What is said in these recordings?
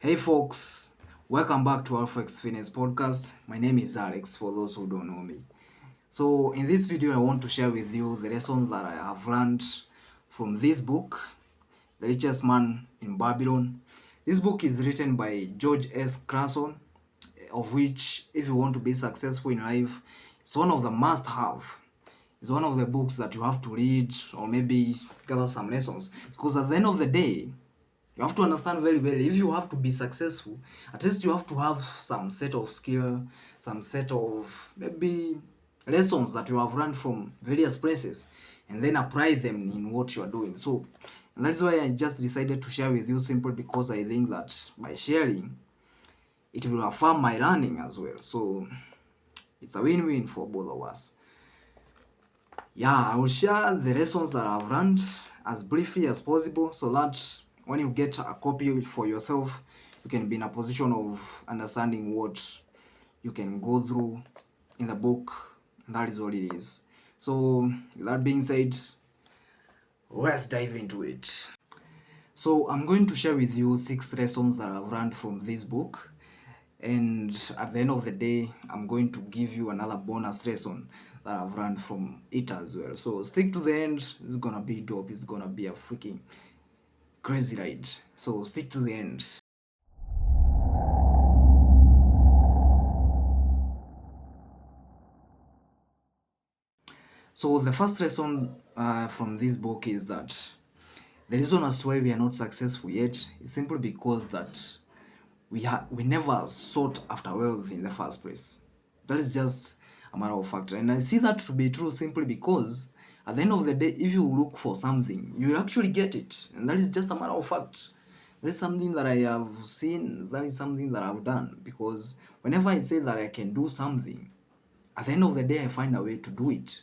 Hey folks, welcome back to Alflex Fitness podcast. My name is Alex for those who don't know me. So in this video I want to share with you the lessons that I have learned from this book, The Richest Man in Babylon. This book is written by George S. Clason, of which if you want to be successful in life, it's one of the must have. It's one of the books that you have to read or maybe gather some lessons, because at the end of the day you have to understand very well, if you have to be successful, at least you have to have some set of skill, some set of maybe lessons that you have learned from various places, and then apply them in what you are doing. So, and that's why I just decided to share with you, simply because I think that by sharing, it will affirm my learning as well. So, it's a win-win for both of us. Yeah, I will share the lessons that I've learned as briefly as possible, so that when you get a copy for yourself, you can be in a position of understanding what you can go through in the book. And that is what it is. So, with that being said, let's dive into it. So, I'm going to share with you 6 lessons that I've learned from this book. And at the end of the day, I'm going to give you another bonus lesson that I've learned from it as well. So stick to the end. It's gonna be dope. It's gonna be a freaking crazy ride. So stick to the end. So the first lesson from this book is that the reason as to why we are not successful yet is simply because that we never sought after wealth in the first place. That is just a matter of fact, and I see that to be true simply because at the end of the day, if you look for something, you will actually get it, and that is just a matter of fact. That is something that I have seen. That is something that I've done, because whenever I say that I can do something, at the end of the day, I find a way to do it.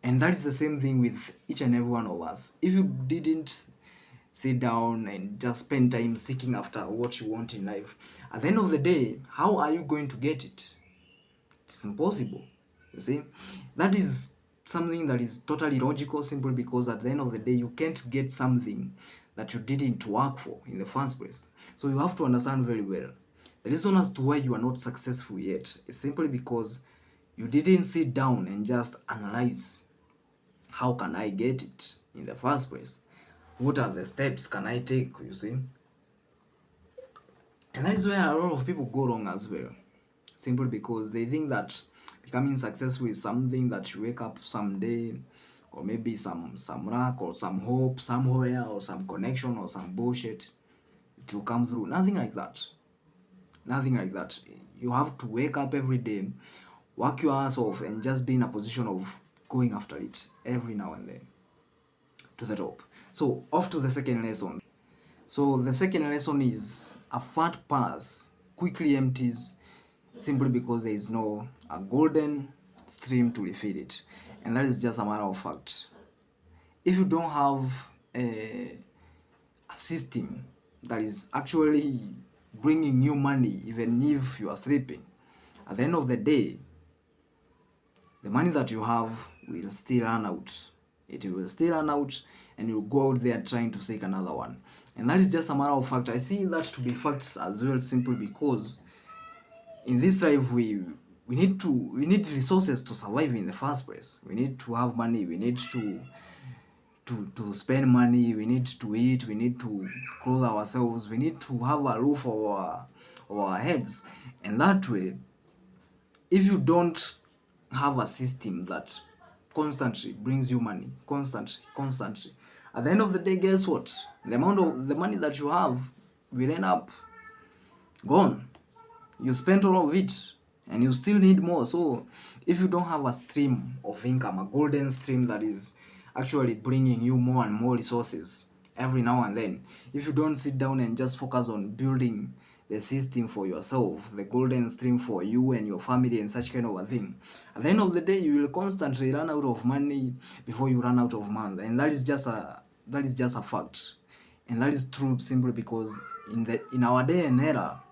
And that is the same thing with each and every one of us. If you didn't sit down and just spend time seeking after what you want in life, at the end of the day, how are you going to get it? It's impossible. You see, that is something that is totally logical, simply because at the end of the day, you can't get something that you didn't work for in the first place. So you have to understand very well, the reason as to why you are not successful yet is simply because you didn't sit down and just analyze, how can I get it in the first place? What are the steps can I take, you see? And that is where a lot of people go wrong as well. Simply because they think that becoming successful is something that you wake up someday, or maybe some luck or some hope somewhere or some connection or some bullshit, it will come through. Nothing like that. Nothing like that. You have to wake up every day, work your ass off, and just be in a position of going after it every now and then to the top. So off to the second lesson. So the second lesson is a fat purse quickly empties simply because there is no a golden stream to refill it. And that is just a matter of fact. If you don't have a system that is actually bringing you money, even if you are sleeping, at the end of the day, the money that you have will still run out. It will still run out, and you'll go out there trying to seek another one. And that is just a matter of fact. I see that to be facts as well, simply because in this life we need resources to survive in the first place. We need to have money, we need to spend money, we need to eat, we need to clothe ourselves, we need to have a roof over our heads. And that way, if you don't have a system that constantly brings you money, constantly, at the end of the day, guess what? The amount of the money that you have will end up gone. You spent all of it and you still need more. So if you don't have a stream of income, a golden stream that is actually bringing you more and more resources every now and then, if you don't sit down and just focus on building the system for yourself, the golden stream for you and your family and such kind of a thing, at the end of the day, you will constantly run out of money before you run out of money. And that is just a fact. And that is true simply because in our day and era,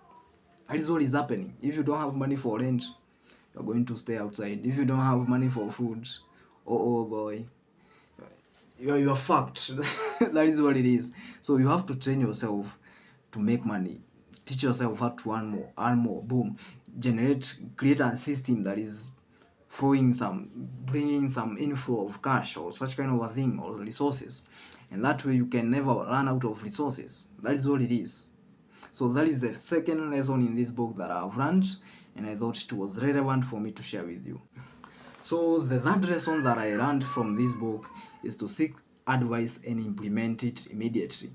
that is what is happening. If you don't have money for rent, you're going to stay outside. If you don't have money for food, oh boy, you're fucked. That is what it is. So you have to train yourself to make money. Teach yourself how to earn more, boom, create a system that is bringing some inflow of cash or such kind of a thing, or resources, and that way you can never run out of resources. That is all it is. So that is the second lesson in this book that I've learned, and I thought it was relevant for me to share with you. So the third lesson that I learned from this book is to seek advice and implement it immediately.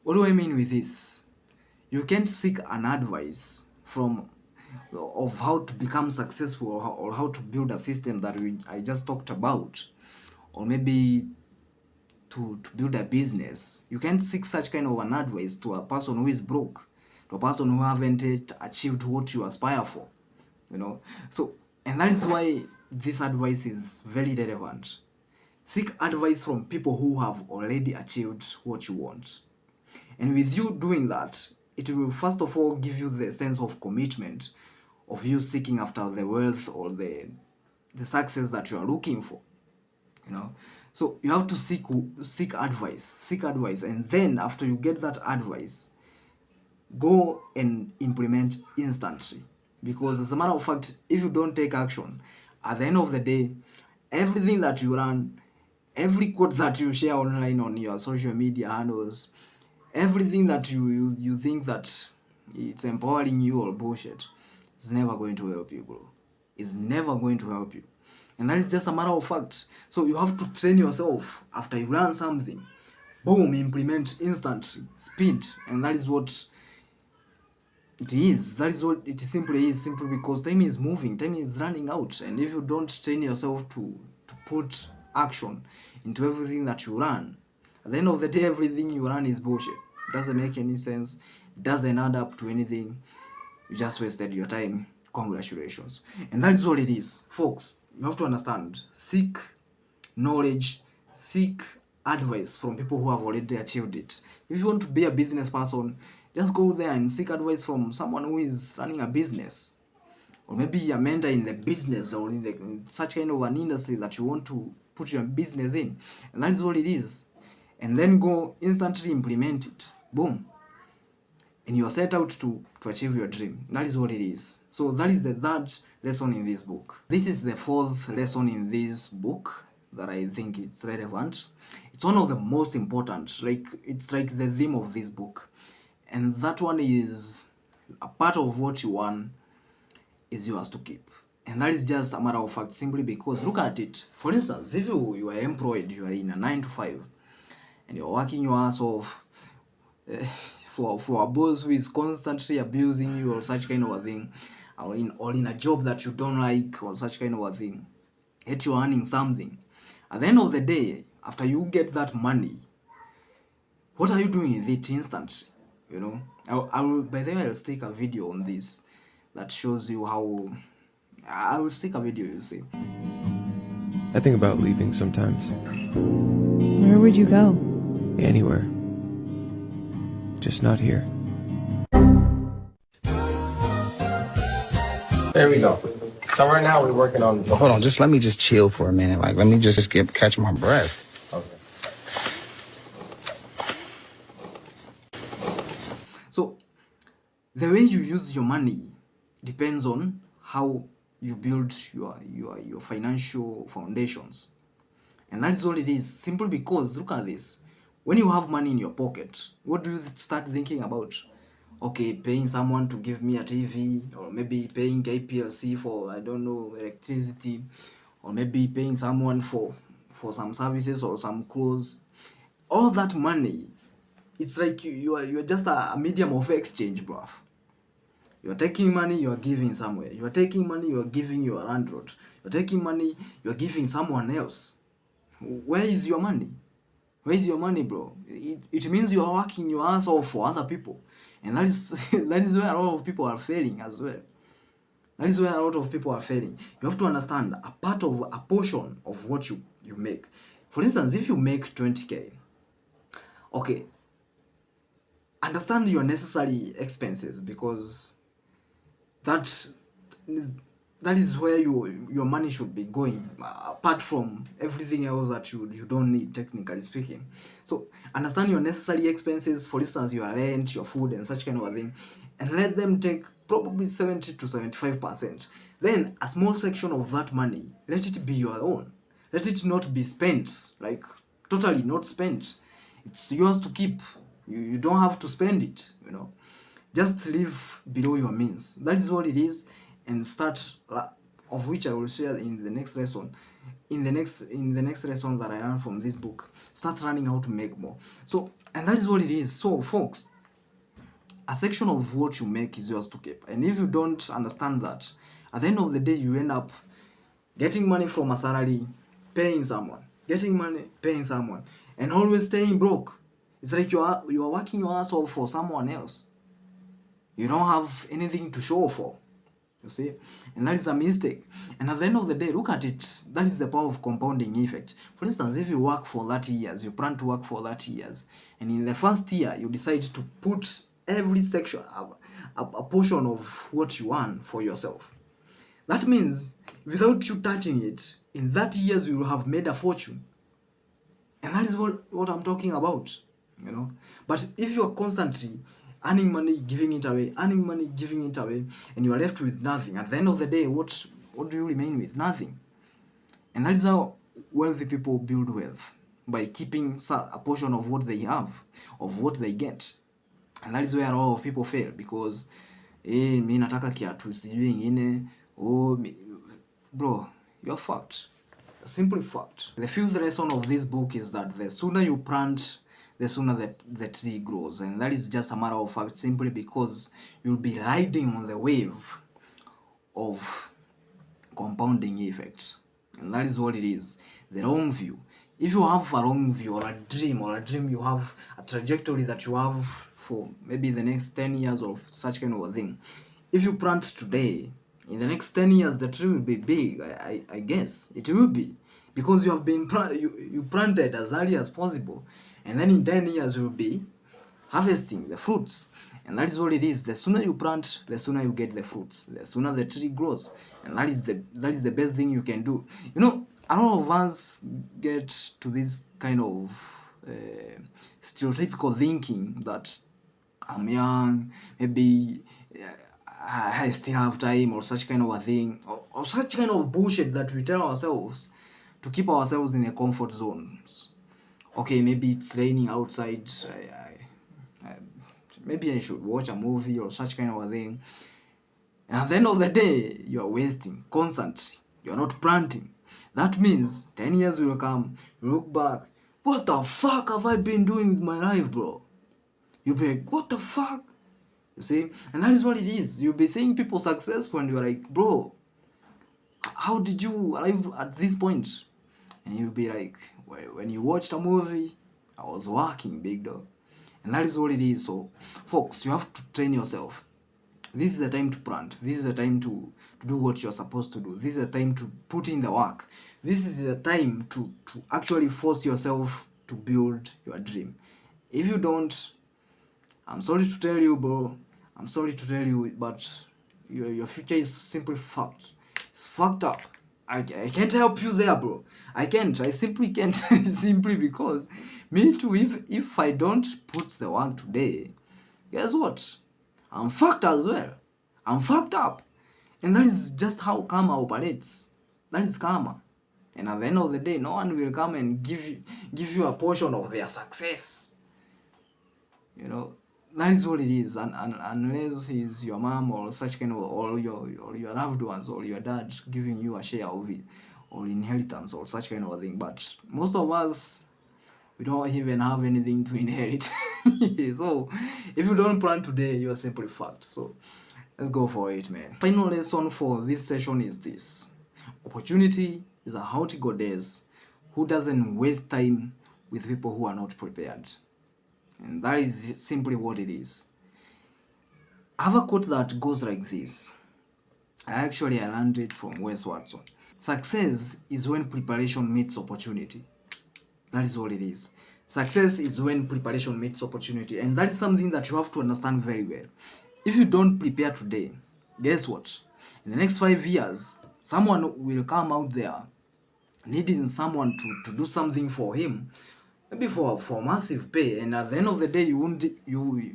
What do I mean with this? You can't seek an advice of how to become successful, or how to build a system that I just talked about, or maybe to build a business. You can't seek such kind of an advice to a person who is broke, to a person who haven't achieved what you aspire for, So, and that is why this advice is very relevant. Seek advice from people who have already achieved what you want. And with you doing that, it will first of all give you the sense of commitment of you seeking after the wealth or the success that you are looking for. So you have to seek advice, and then after you get that advice, go and implement instantly. Because as a matter of fact, if you don't take action, at the end of the day, everything that you run, every quote that you share online on your social media handles, everything that you think that it's empowering you or bullshit, it's never going to help you, bro. It's never going to help you. And that is just a matter of fact. So you have to train yourself. After you learn something, boom, implement instantly, speed. And that is what it is. That is what it simply is, simply because time is moving, time is running out. And if you don't train yourself to put action into everything that you learn, at the end of the day, everything you learn is bullshit. It doesn't make any sense. It doesn't add up to anything. You just wasted your time. Congratulations. And that is all it is, folks. You have to understand. Seek knowledge, seek advice from people who have already achieved it. If you want to be a business person, just go there and seek advice from someone who is running a business, or maybe a mentor in the business, or in such kind of an industry that you want to put your business in. And that is all it is. And then go instantly implement it. Boom. And you are set out to achieve your dream. That is what it is. So that is the third lesson in this book. This is the fourth lesson in this book that I think it's relevant. It's one of the most important. It's like the theme of this book. And that one is a part of what you want is yours to keep. And that is just a matter of fact, simply because look at it. For instance, if you are employed, you are in a 9 to 5, and you're working your ass off, for a boss who is constantly abusing you or such kind of a thing, or in a job that you don't like or such kind of a thing, yet you're earning something. At the end of the day, after you get that money, what are you doing with it instantly? I will, by the way, I'll stick a video on this that shows you how. I will stick a video, you see. I think about leaving sometimes. Where would you go? Anywhere. Just not here. There we go. So right now we're working on... Hold on, let me chill for a minute. Let me just catch my breath. Okay. So, the way you use your money depends on how you build your financial foundations. And that is all it is. Simply because, look at this. When you have money in your pocket, what do you start thinking about? Okay, paying someone to give me a TV, or maybe paying KPLC for, I don't know, electricity, or maybe paying someone for some services or some clothes. All that money, it's like you are just a medium of exchange, bruv. You are taking money, you are giving somewhere. You are taking money, you are giving your landlord. You are taking money, you are giving someone else. Where is your money? Where is your money, bro? It means you are working your ass off for other people. And that is that is where a lot of people are failing as well. That is where a lot of people are failing. You have to understand a portion of what you make. For instance, if you make 20K, okay, understand your necessary expenses, because that that is where your money should be going, apart from everything else that you don't need, technically speaking. So understand your necessary expenses, for instance your rent, your food, and such kind of a thing, and let them take probably 70 to 75%. Then a small section of that money, let it be your own. Let it not be spent, like totally not spent. It's yours to keep. You don't have to spend it, just live below your means. That is what it is. And start, of which I will share in the next lesson. In the next lesson that I learned from this book, start learning how to make more. So, and that is what it is. So folks, a section of what you make is yours to keep. And if you don't understand that, at the end of the day, you end up getting money from a salary, paying someone, getting money, paying someone, and always staying broke. It's like you are working your ass off for someone else. You don't have anything to show for. You see? And that is a mistake. And at the end of the day, look at it. That is the power of compounding effect. For instance, if you work for 30 years, you plan to work for 30 years, and in the first year, you decide to put every section, a portion of what you earn for yourself. That means, without you touching it, in 30 years, you will have made a fortune. And that is what I'm talking about, But if you are constantly earning money, giving it away, earning money, giving it away, and you are left with nothing, at the end of the day, what do you remain with? Nothing. And that is how wealthy people build wealth, by keeping a portion of what they have, of what they get. And that is where a lot of people fail, because mi nataka kiatu sijui ingine, bro, you're fucked. Simply fucked. The fifth lesson of this book is that the sooner you plant, the sooner the tree grows. And that is just a matter of fact, simply because you'll be riding on the wave of compounding effects. And that is what it is. The long view. If you have a long view, or a dream you have a trajectory that you have for maybe the next 10 years or such kind of a thing. If you plant today, in the next 10 years, the tree will be big. I guess it will be, because you have been you planted as early as possible, and then in 10 years you will be harvesting the fruits. And that is what it is. The sooner you plant, the sooner you get the fruits. The sooner the tree grows, and that is the best thing you can do. A lot of us get to this kind of stereotypical thinking that I'm young, maybe I still have time, or such kind of a thing, or such kind of bullshit that we tell ourselves to keep ourselves in the comfort zones. Okay, maybe it's raining outside, maybe I should watch a movie, or such kind of a thing. And at the end of the day, you are wasting constantly. You are not planting. That means 10 years will come, you look back, what the fuck have I been doing with my life, bro? You'll be like, what the fuck? You see? And that is what it is. You'll be seeing people successful, and you're like, bro, how did you arrive at this point? And you'll be like, when you watched a movie, I was working, big dog. And that is what it is. So, folks, you have to train yourself. This is the time to plant. This is the time to do what you're supposed to do. This is the time to put in the work. This is the time to actually force yourself to build your dream. If you don't, I'm sorry to tell you, bro. I'm sorry to tell you, but your future is simply fucked. It's fucked up. I can't help you there, bro. I can't. I simply can't. Simply because me too, if I don't put the work today, guess what? I'm fucked as well. I'm fucked up. And that is just how karma operates. That is karma. And at the end of the day, no one will come and give you a portion of their success. That is what it is. And unless he's your mom, or such kind of, or your loved ones, or your dad giving you a share of it, or inheritance, or such kind of a thing. But most of us, we don't even have anything to inherit. So if you don't plan today, you are simply fucked. So let's go for it, man. Final lesson for this session is this: opportunity is a hot goddess who doesn't waste time with people who are not prepared. And that is simply what it is. I have a quote that goes like this. I learned it from Wes Watson. Success is when preparation meets opportunity. That is what it is. Success is when preparation meets opportunity. And that is something that you have to understand very well. If you don't prepare today, guess what? In the next 5 years, someone will come out there needing someone to do something for him, maybe for massive pay, and at the end of the day you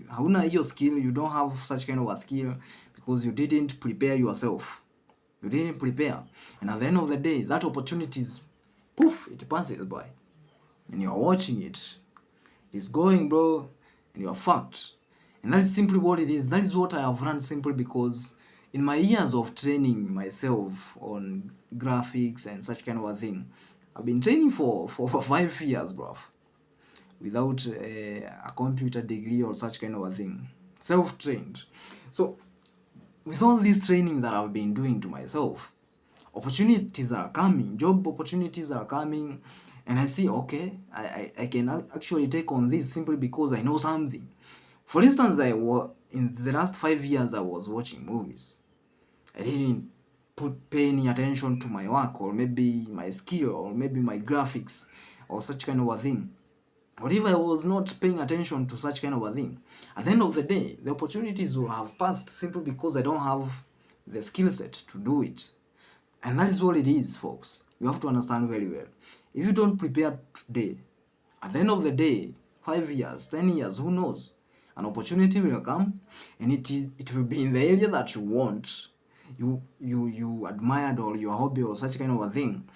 hauna hiyo skill, you don't have such kind of a skill because you didn't prepare yourself. You didn't prepare, and at the end of the day that opportunity is poof, it passes by and you're watching it. It's going, bro, and you're fucked. And that is simply what it is. That is what I have learned simply because in my years of training myself on graphics and such kind of a thing, I've been training for 5 years, bro, without a computer degree or such kind of a thing. Self-trained. So with all this training that I've been doing to myself, opportunities are coming, job opportunities are coming, and I see, okay, I can actually take on this simply because I know something. For instance, in the last 5 years I was watching movies. I didn't pay any attention to my work, or maybe my skill, or maybe my graphics, or such kind of a thing. What if I was not paying attention to such kind of a thing? At the end of the day, the opportunities will have passed simply because I don't have the skill set to do it. And that is what it is, folks. You have to understand very well. If you don't prepare today, at the end of the day, 5 years, 10 years, who knows? An opportunity will come, and it will be in the area that you want, you admired, or your hobby, or such kind of a thing.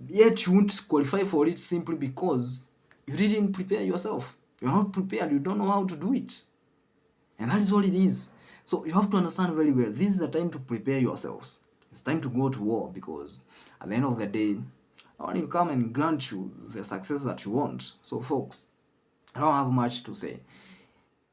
Yet you won't qualify for it simply because you didn't prepare yourself. You're not prepared, you don't know how to do it. And that is what it is. So you have to understand very well, this is the time to prepare yourselves. It's time to go to war, because at the end of the day, I want to come and grant you the success that you want. So folks, I don't have much to say.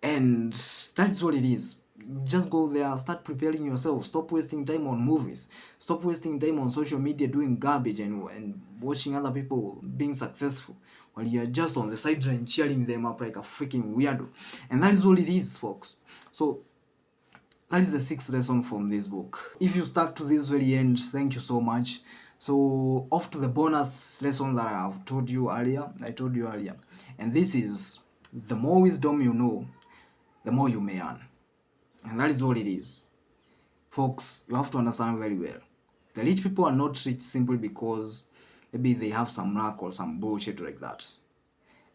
And that is what it is. Just go there, start preparing yourself. Stop wasting time on movies. Stop wasting time on social media doing garbage and watching other people being successful while you're just on the sideline cheering them up like a freaking weirdo. And that is what it is, folks. So that is the 6th lesson from this book. If you stuck to this very end, thank you so much. So off to the bonus lesson that I told you earlier. And this is, the more wisdom you know, the more you may earn. And that is what it is. Folks, you have to understand very well. The rich people are not rich simply because maybe they have some luck or some bullshit like that.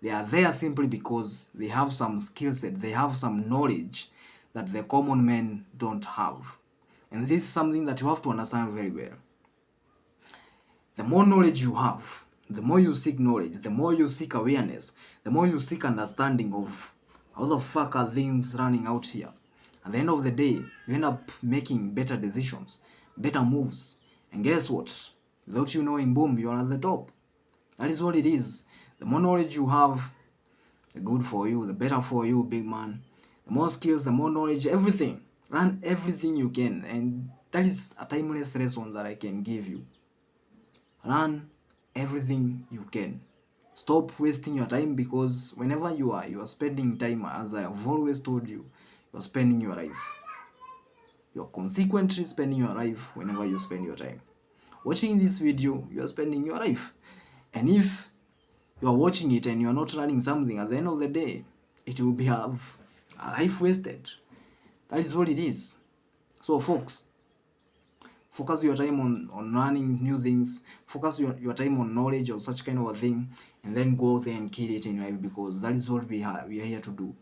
They are there simply because they have some skill set, they have some knowledge that the common men don't have. And this is something that you have to understand very well. The more knowledge you have, the more you seek knowledge, the more you seek awareness, the more you seek understanding of how the fuck are things running out here. At the end of the day, you end up making better decisions, better moves. And guess what? Without you knowing, boom, you are at the top. That is what it is. The more knowledge you have, the good for you, the better for you, big man. The more skills, the more knowledge, everything. Learn everything you can. And that is a timeless lesson that I can give you. Learn everything you can. Stop wasting your time, because whenever you are spending time, as I have always told you, you're spending your life. You're consequently spending your life whenever you spend your time. Watching this video, you're spending your life. And if you're watching it and you're not learning something, at the end of the day, it will be a life wasted. That is what it is. So folks, focus your time on learning new things. Focus your time on knowledge or such kind of a thing, and then go there and kill it in life, because that is what we are here to do.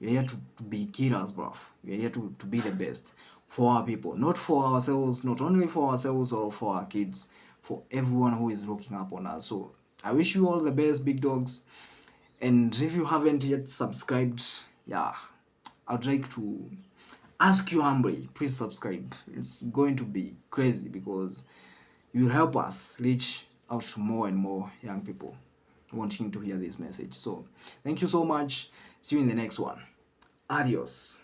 We are here to be killers, bruv. We are here to be the best for our people, not for ourselves, not only for ourselves or for our kids, for everyone who is looking up on us. So I wish you all the best, big dogs. And if you haven't yet subscribed, yeah, I'd like to ask you humbly, please subscribe. It's going to be crazy, because you will help us reach out to more and more young people wanting to hear this message. So thank you so much. See you in the next one. Adios.